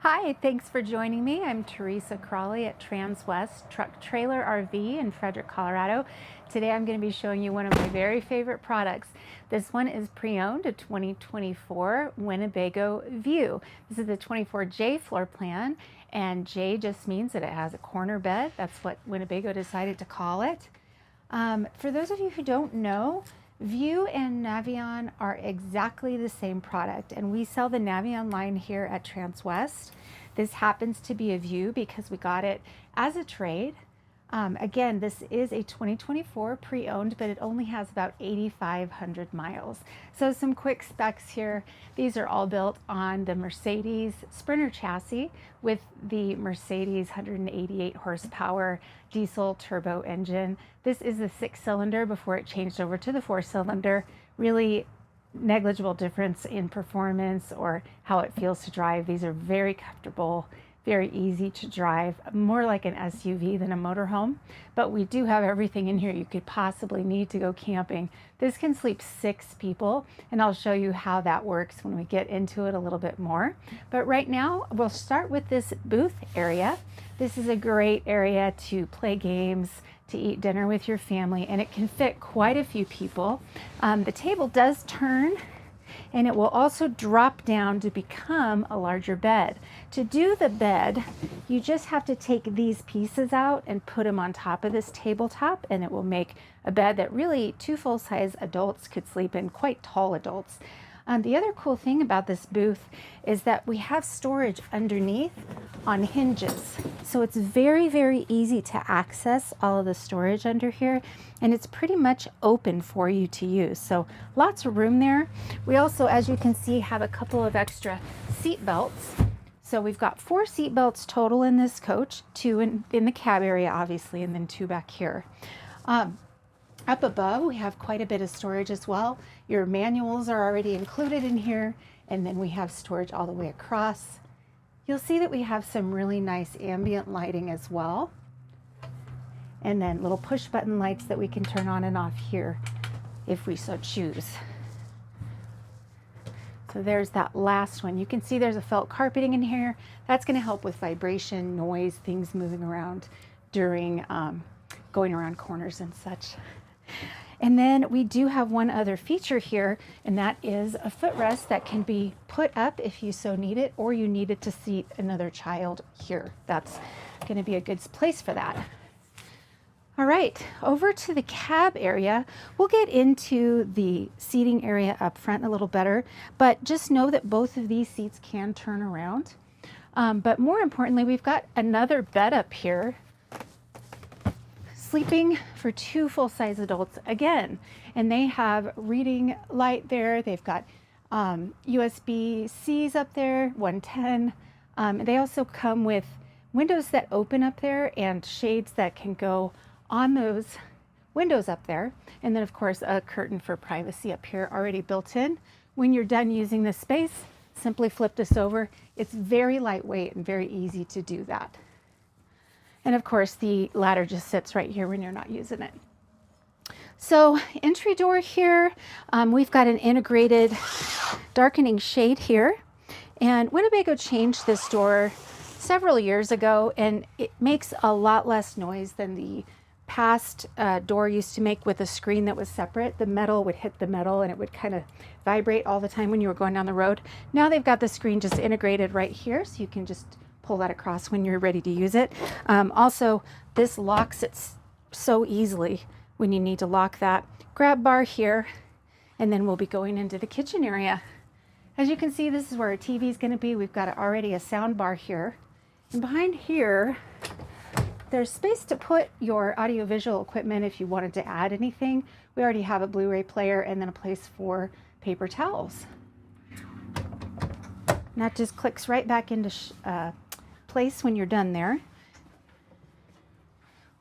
Hi, thanks for joining me. I'm Teresa Crawley at Transwest Truck Trailer RV in Frederick, Colorado. Today I'm going to be showing you one of my very favorite products. This one is pre-owned, a 2024 Winnebago View. This is the 24J floor plan, and J just means that it has a corner bed. That's what Winnebago decided to call it. For those of you who don't know, View and Navion are exactly the same product, and we sell the Navion line here at Transwest. This happens to be a View because we got it as a trade. Again, this is a 2024 pre-owned, but it only has about 8,500 miles. So some quick specs here. These are all built on the Mercedes Sprinter chassis with the Mercedes 188 horsepower diesel turbo engine. This is the 6-cylinder before it changed over to the 4-cylinder. Really negligible difference in performance or how it feels to drive. These are very comfortable, very easy to drive, more like an SUV than a motorhome, but we do have everything in here you could possibly need to go camping. This can sleep 6 people, and I'll show you how that works when we get into it a little bit more. But right now, we'll start with this booth area. This is a great area to play games, to eat dinner with your family, and it can fit quite a few people. The table does turn, and it will also drop down to become a larger bed. To do the bed, you just have to take these pieces out and put them on top of this tabletop, and it will make a bed that really 2 full-size adults could sleep in, quite tall adults. The other cool thing about this booth is that we have storage underneath on hinges. So it's very, very easy to access all of the storage under here, and it's pretty much open for you to use. So lots of room there. We also, as you can see, have a couple of extra seat belts. So we've got 4 seat belts total in this coach, 2 in the cab area, obviously, and then 2 back here. Up above, we have quite a bit of storage as well. Your manuals are already included in here, and then we have storage all the way across. You'll see that we have some really nice ambient lighting as well, and then little push button lights that we can turn on and off here if we so choose. So there's that last one. You can see there's a felt carpeting in here. That's going to help with vibration, noise, things moving around during going around corners and such. And then we do have one other feature here, and that is a footrest that can be put up if you so need it, or you need it to seat another child here. That's going to be a good place for that. All right, over to the cab area. We'll get into the seating area up front a little better, but just know that both of these seats can turn around. But more importantly, we've got another bed up here, sleeping for 2 full-size adults again, and they have reading light there. They've got USB-Cs up there, 110. They also come with windows that open up there and shades that can go on those windows up there, and then of course a curtain for privacy up here already built in. When you're done using this space, simply flip this over. It's very lightweight and very easy to do that. And of course, the ladder just sits right here when you're not using it. So entry door here, we've got an integrated darkening shade here. And Winnebago changed this door several years ago, and it makes a lot less noise than the past door used to make with a screen that was separate. The metal would hit the metal and it would kind of vibrate all the time when you were going down the road. Now they've got the screen just integrated right here, so you can just pull that across when you're ready to use it. Also, this locks it so easily when you need to lock that. Grab bar here, and then we'll be going into the kitchen area. As you can see, this is where our TV is going to be. We've got already a sound bar here. And behind here, there's space to put your audiovisual equipment if you wanted to add anything. We already have a Blu-ray player and then a place for paper towels. And that just clicks right back into place when you're done there.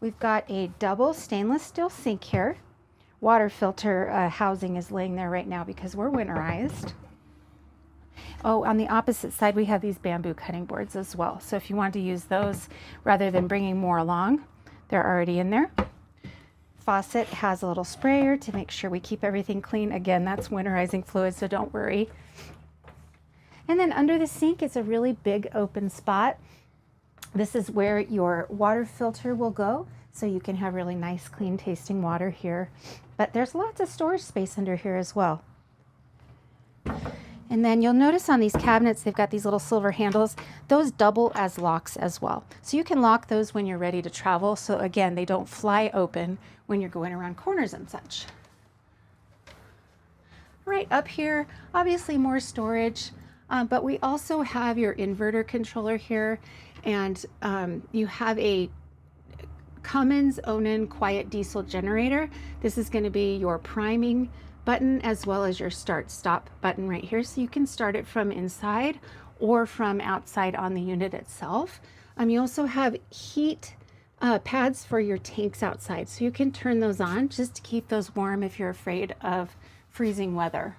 We've got a double stainless steel sink here. Water filter housing is laying there right now because we're winterized. Oh, on the opposite side, we have these bamboo cutting boards as well. So if you want to use those rather than bringing more along, they're already in there. Faucet has a little sprayer to make sure we keep everything clean. Again, that's winterizing fluid, so don't worry. And then under the sink is a really big open spot. This is where your water filter will go, so you can have really nice, clean tasting water here. But there's lots of storage space under here as well. And then you'll notice on these cabinets, they've got these little silver handles. Those double as locks as well. So you can lock those when you're ready to travel. So again, they don't fly open when you're going around corners and such. Right up here, obviously more storage, but we also have your inverter controller here, and you have a Cummins Onan quiet diesel generator. This is going to be your priming button as well as your start stop button right here, so you can start it from inside or from outside on the unit itself. You also have heat pads for your tanks outside, so you can turn those on just to keep those warm if you're afraid of freezing weather.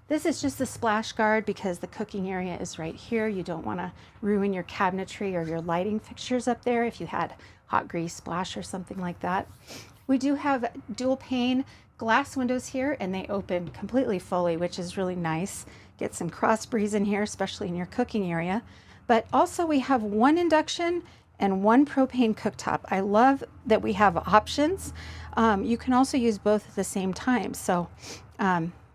This is just a splash guard because the cooking area is right here. You don't want to ruin your cabinetry or your lighting fixtures up there if you had hot grease splash or something like that. We do have dual pane glass windows here, and they open completely fully, which is really nice. Get some cross breeze in here, especially in your cooking area. But also we have one induction and one propane cooktop. I love that we have options. You can also use both at the same time. So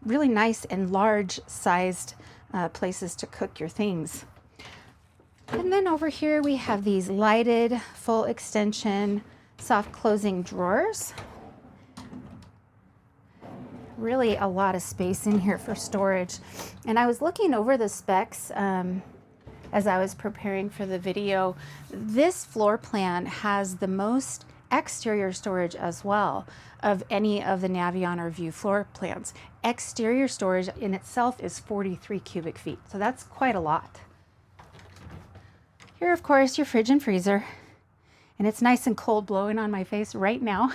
really nice and large sized places to cook your things. And then over here we have these lighted full extension soft closing drawers. Really a lot of space in here for storage. And I was looking over the specs as I was preparing for the video. This floor plan has the most exterior storage as well of any of the Navion or View floor plans. Exterior storage in itself is 43 cubic feet, so that's quite a lot. Here, of course, your fridge and freezer. And it's nice and cold blowing on my face right now.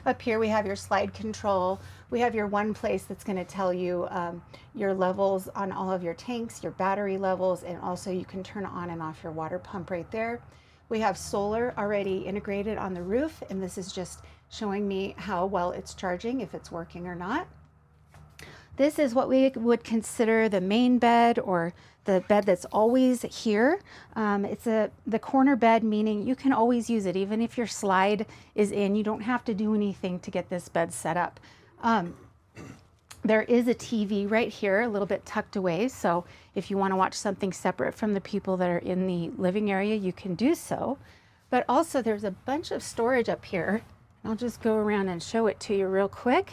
Up here we have your slide control. We have your one place that's going to tell you your levels on all of your tanks, your battery levels, and also you can turn on and off your water pump right there. We have solar already integrated on the roof, and this is just showing me how well it's charging, if it's working or not. This is what we would consider the main bed, or the bed that's always here. It's the corner bed, meaning you can always use it. Even if your slide is in, you don't have to do anything to get this bed set up. There is a TV right here, a little bit tucked away. So if you want to watch something separate from the people that are in the living area, you can do so. But also there's a bunch of storage up here. I'll just go around and show it to you real quick.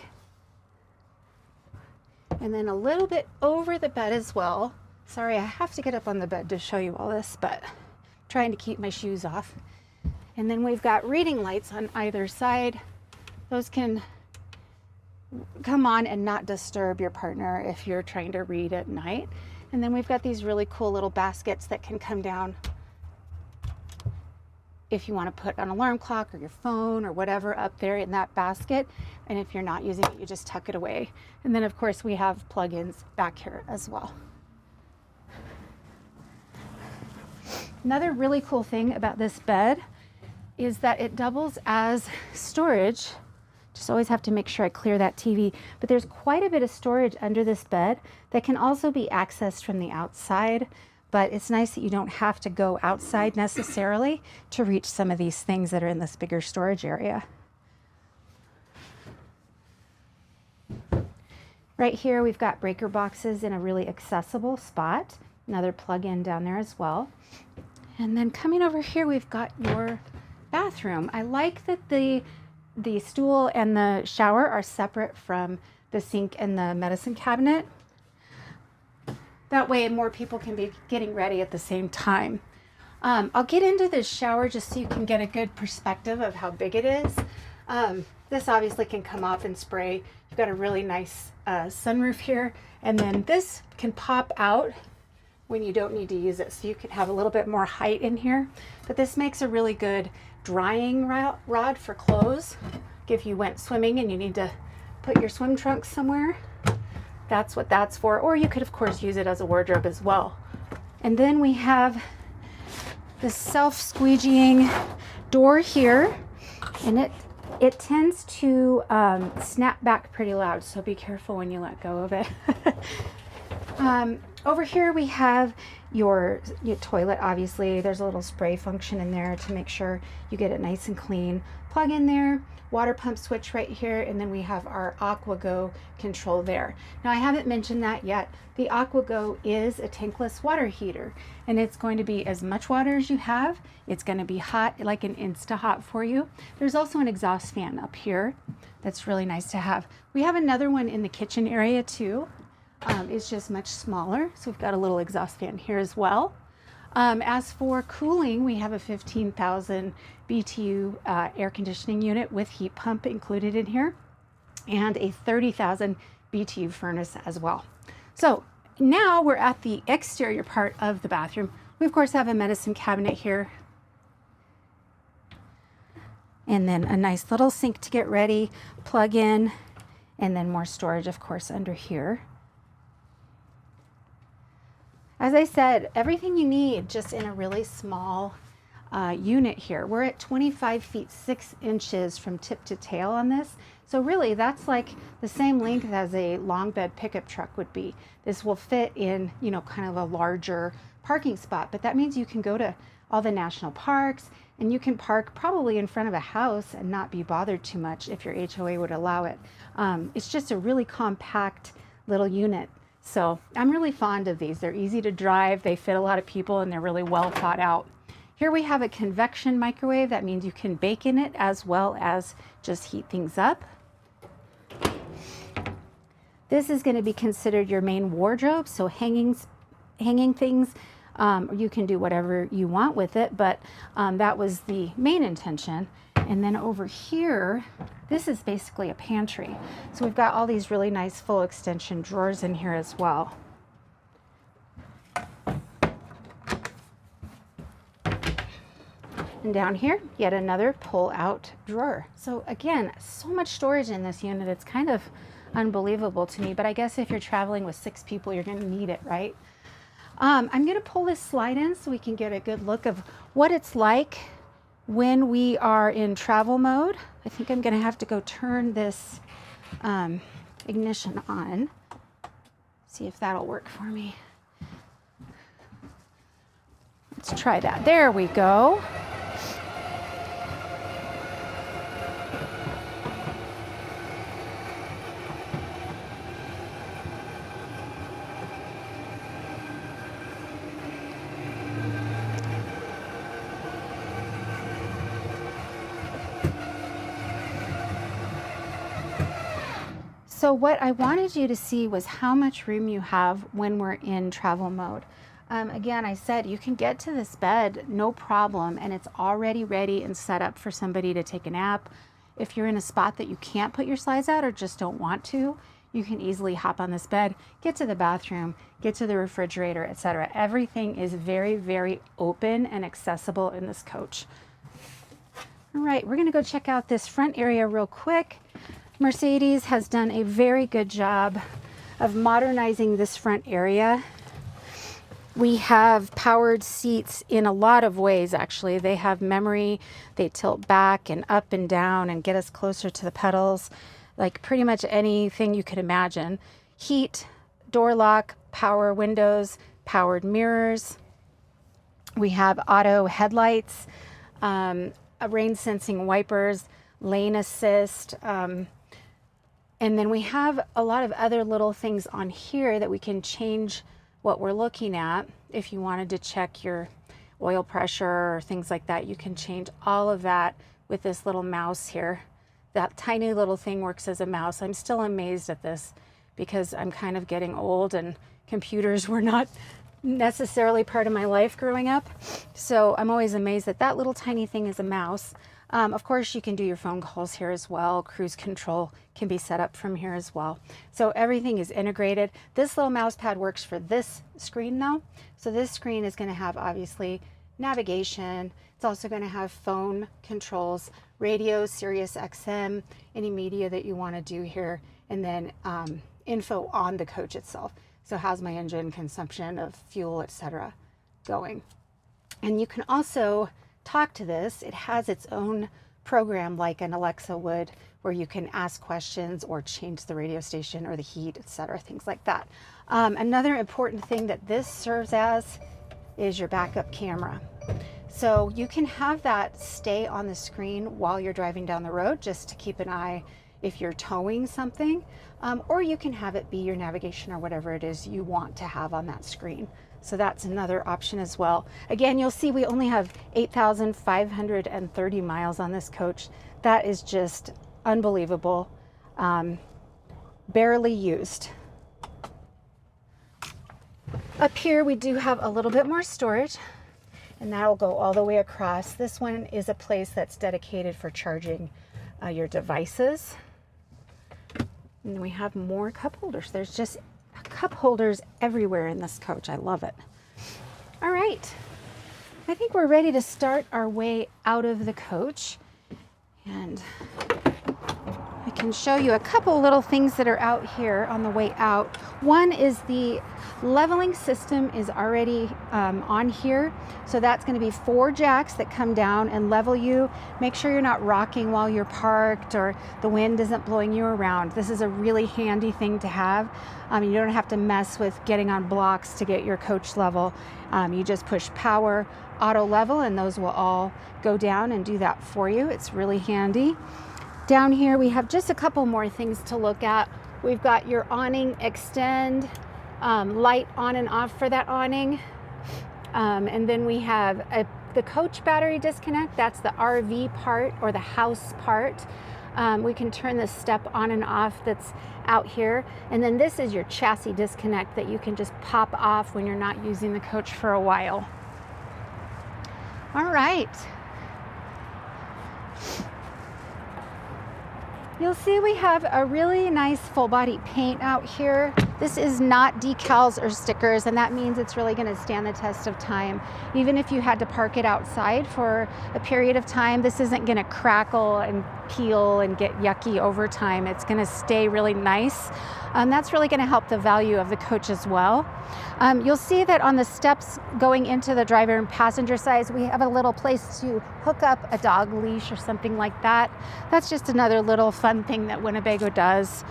And then a little bit over the bed as well. Sorry, I have to get up on the bed to show you all this, but I'm trying to keep my shoes off. And then we've got reading lights on either side. Those can come on and not disturb your partner if you're trying to read at night. And then we've got these really cool little baskets that can come down if you want to put an alarm clock or your phone or whatever up there in that basket. And if you're not using it, you just tuck it away. And then of course we have plugins back here as well. Another really cool thing about this bed is that it doubles as storage. Just always have to make sure I clear that TV. But there's quite a bit of storage under this bed that can also be accessed from the outside. But it's nice that you don't have to go outside necessarily to reach some of these things that are in this bigger storage area. Right here we've got breaker boxes in a really accessible spot. Another plug-in down there as well. And then coming over here we've got your bathroom. I like that the stool and the shower are separate from the sink and the medicine cabinet. That way more people can be getting ready at the same time. I'll get into this shower just so you can get a good perspective of how big it is. This obviously can come off and spray. You've got a really nice sunroof here, and then this can pop out when you don't need to use it, so you can have a little bit more height in here. But this makes a really good drying rod for clothes. If you went swimming and you need to put your swim trunks somewhere, that's what that's for. Or you could of course use it as a wardrobe as well. And then we have the self-squeegeeing door here, and it it tends to snap back pretty loud, so be careful when you let go of it. Over here we have your toilet. Obviously there's a little spray function in there to make sure you get it nice and clean. Plug in there, water pump switch right here, and then we have our AquaGo control there. Now I haven't mentioned that yet. The AquaGo is a tankless water heater, and it's going to be as much water as you have. It's going to be hot, like an Insta-Hot for you. There's also an exhaust fan up here that's really nice to have. We have another one in the kitchen area too. It's just much smaller, so we've got a little exhaust fan here as well. As for cooling, we have a 15,000 BTU air conditioning unit with heat pump included in here, and a 30,000 BTU furnace as well. So now we're at the exterior part of the bathroom. We of course have a medicine cabinet here, and then a nice little sink to get ready, plug in, and then more storage of course under here. As I said, everything you need just in a really small unit here. We're at 25 feet 6 inches from tip to tail on this. So really that's like the same length as a long bed pickup truck would be. This will fit in, you know, kind of a larger parking spot, but that means you can go to all the national parks and you can park probably in front of a house and not be bothered too much if your HOA would allow it. It's just a really compact little unit. So I'm really fond of these. They're easy to drive, they fit a lot of people, and they're really well thought out. Here we have a convection microwave. That means you can bake in it as well as just heat things up. This is going to be considered your main wardrobe, so hanging things, you can do whatever you want with it, but that was the main intention. And then over here, this is basically a pantry. So we've got all these really nice full extension drawers in here as well. And down here, yet another pull-out drawer. So again, so much storage in this unit. It's kind of unbelievable to me, but I guess if you're traveling with 6 people, you're gonna need it, right? I'm gonna pull this slide in so we can get a good look of what it's like when we are in travel mode. I think I'm gonna have to go turn this ignition on. See if that'll work for me. Let's try that. There we go. So what I wanted you to see was how much room you have when we're in travel mode. Again, I said you can get to this bed no problem, and it's already ready and set up for somebody to take a nap. If you're in a spot that you can't put your slides out or just don't want to, you can easily hop on this bed, get to the bathroom, get to the refrigerator, etc. Everything is very, very open and accessible in this coach. All right, we're gonna go check out this front area real quick. Mercedes has done a very good job of modernizing this front area. We have powered seats in a lot of ways, actually. They have memory, they tilt back and up and down and get us closer to the pedals, like pretty much anything you could imagine. Heat, door lock, power windows, powered mirrors. We have auto headlights, rain sensing wipers, lane assist, and then we have a lot of other little things on here that we can change what we're looking at. If you wanted to check your oil pressure or things like that, you can change all of that with this little mouse here. That tiny little thing works as a mouse. I'm still amazed at this because I'm kind of getting old and computers were not necessarily part of my life growing up. So I'm always amazed that that little tiny thing is a mouse. Of course, you can do your phone calls here as well. Cruise control can be set up from here as well. So everything is integrated. This little mouse pad works for this screen though. So this screen is going to have obviously navigation. It's also going to have phone controls, radio, Sirius XM, any media that you want to do here, and then info on the coach itself. So how's my engine consumption of fuel, etc. going. And you can also talk to this. It has its own program like an Alexa would, where you can ask questions or change the radio station or the heat, etc., things like that. Another important thing that this serves as is your backup camera. So you can have that stay on the screen while you're driving down the road, just to keep an eye if you're towing something, or you can have it be your navigation or whatever it is you want to have on that screen. So that's another option as well. Again, you'll see we only have 8,530 miles on this coach. That is just unbelievable. Barely used. Up here we do have a little bit more storage, and that'll go all the way across. This one is a place that's dedicated for charging your devices. And then we have more cup holders. There's just cup holders everywhere in this coach. I love it. All right, I think we're ready to start our way out of the coach, and I can show you a couple little things that are out here on the way out. One is the leveling system is already on here. So that's going to be 4 jacks that come down and level you. Make sure you're not rocking while you're parked or the wind isn't blowing you around. This is a really handy thing to have. You don't have to mess with getting on blocks to get your coach level. You just push power, auto level, and those will all go down and do that for you. It's really handy. Down here we have just a couple more things to look at. We've got your awning extend, light on and off for that awning. And then we have the coach battery disconnect. That's the RV part or the house part. We can turn the step on and off that's out here. And then this is your chassis disconnect that you can just pop off when you're not using the coach for a while. All right. You'll see we have a really nice full body paint out here. This is not decals or stickers, and that means it's really going to stand the test of time. Even if you had to park it outside for a period of time, this isn't going to crackle and peel and get yucky over time. It's going to stay really nice. That's really going to help the value of the coach as well. You'll see that on the steps going into the driver and passenger sides, we have a little place to hook up a dog leash or something like that. That's just another little fun thing that Winnebago does.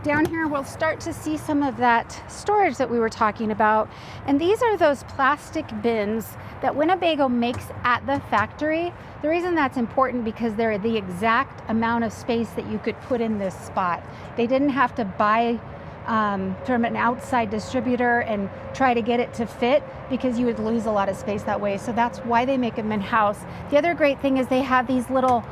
Down here we'll start to see some of that storage that we were talking about, and these are those plastic bins that Winnebago makes at the factory. The reason that's important because they're the exact amount of space that you could put in this spot. They didn't have to buy from an outside distributor and try to get it to fit, because you would lose a lot of space that way. So that's why they make them in-house. The other great thing is they have these little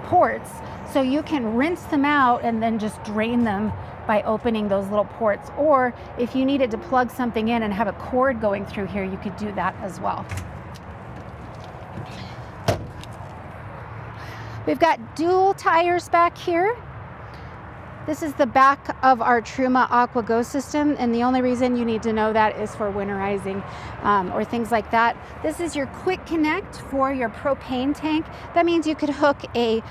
ports, so you can rinse them out and then just drain them by opening those little ports. Or if you needed to plug something in and have a cord going through here, you could do that as well. We've got dual tires back here. This is the back of our Truma Aqua Go system, and the only reason you need to know that is for winterizing or things like that. This is your quick connect for your propane tank. That means you could hook a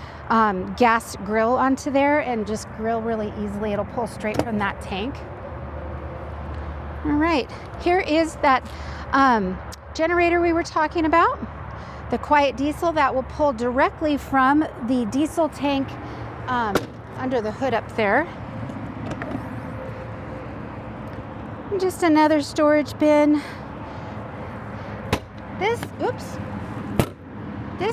gas grill onto there and just grill really easily. It'll pull straight from that tank. All right, here is that generator we were talking about, the quiet diesel that will pull directly from the diesel tank under the hood up there. And just another storage bin. This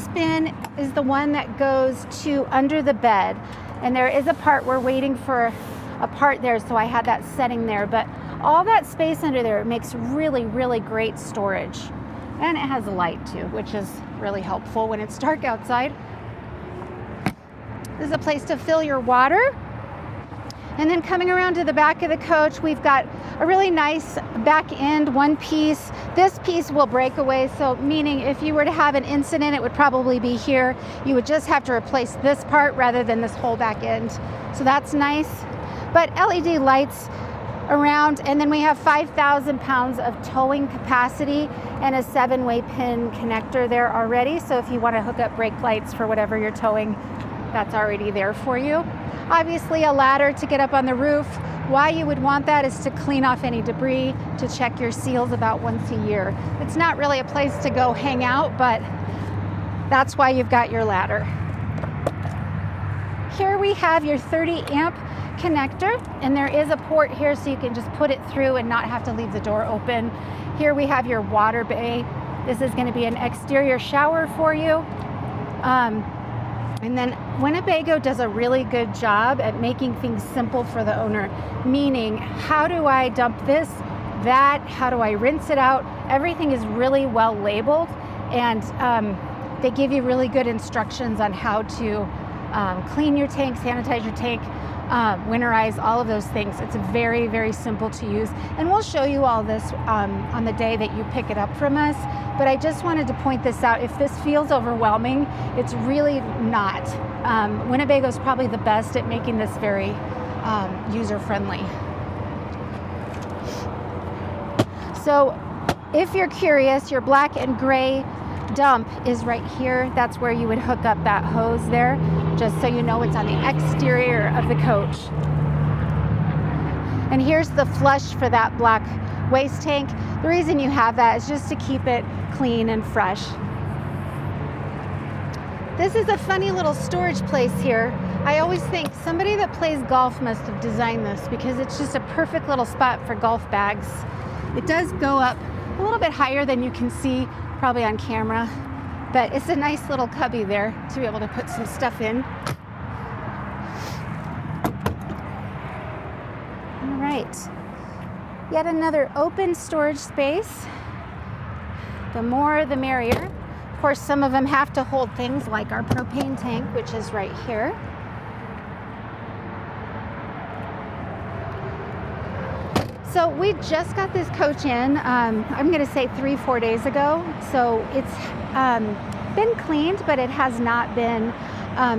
bin is the one that goes to under the bed, and there is a part we're waiting for a part there, so I had that setting there, but all that space under there makes really, really great storage. And it has a light too, which is really helpful when it's dark outside. This is a place to fill your water. And then coming around to the back of the coach, we've got a really nice back end one piece. This piece will break away, so meaning if you were to have an incident, it would probably be here. You would just have to replace this part rather than this whole back end. So that's nice. But LED lights around, and then we have 5,000 pounds of towing capacity and a 7-way pin connector there already. So if you want to hook up brake lights for whatever you're towing, that's already there for you. Obviously a ladder to get up on the roof. Why you would want that is to clean off any debris, to check your seals about once a year. It's not really a place to go hang out, but That's why you've got your ladder. Here we have your 30 amp connector, and there is a port here so you can just put it through and not have to leave the door open. Here we have your water bay. This is going to be an exterior shower for you. And then Winnebago does a really good job at making things simple for the owner, meaning how do I dump this, that, how do I rinse it out? Everything is really well labeled, and they give you really good instructions on how to clean your tank, sanitize your tank, winterize, all of those things. It's very, very simple to use. And we'll show you all this on the day that you pick it up from us. But I just wanted to point this out. If this feels overwhelming, it's really not. Winnebago is probably the best at making this very user-friendly. So if you're curious, your black and gray dump is right here. That's where you would hook up that hose there, just so you know it's on the exterior of the coach. And here's the flush for that black waste tank. The reason you have that is just to keep it clean and fresh. This is a funny little storage place here. I always think somebody that plays golf must have designed this, because it's just a perfect little spot for golf bags. It does go up a little bit higher than you can see probably on camera, but it's a nice little cubby there to be able to put some stuff in. All right, yet another open storage space. The more the merrier. Of course, some of them have to hold things like our propane tank, which is right here. So we just got this coach in, I'm going to say 3-4 days ago. So it's been cleaned, but it has not been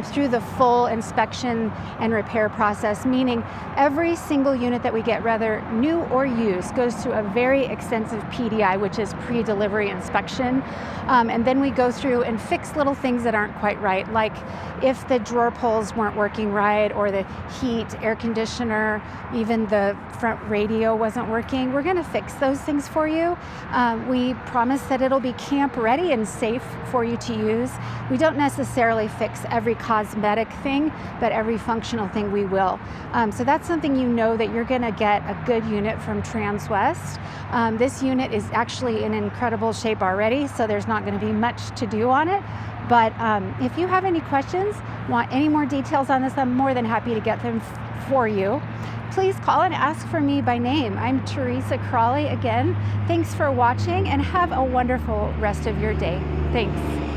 through the full inspection and repair process, meaning every single unit that we get, whether new or used, goes through a very extensive PDI, which is pre-delivery inspection. And then we go through and fix little things that aren't quite right, like if the drawer pulls weren't working right, or the heat, air conditioner, even the front radio wasn't working. We're going to fix those things for you. We promise that it'll be camp ready and safe for you to use. We don't necessarily fix every cosmetic thing, but every functional thing we will. So that's something you know, that you're going to get a good unit from Transwest. This unit is actually in incredible shape already, so there's not going to be much to do on it. But if you have any questions, want any more details on this, I'm more than happy to get them for you. Please call and ask for me by name. I'm Teresa Crawley again. Thanks for watching, and have a wonderful rest of your day. Thanks.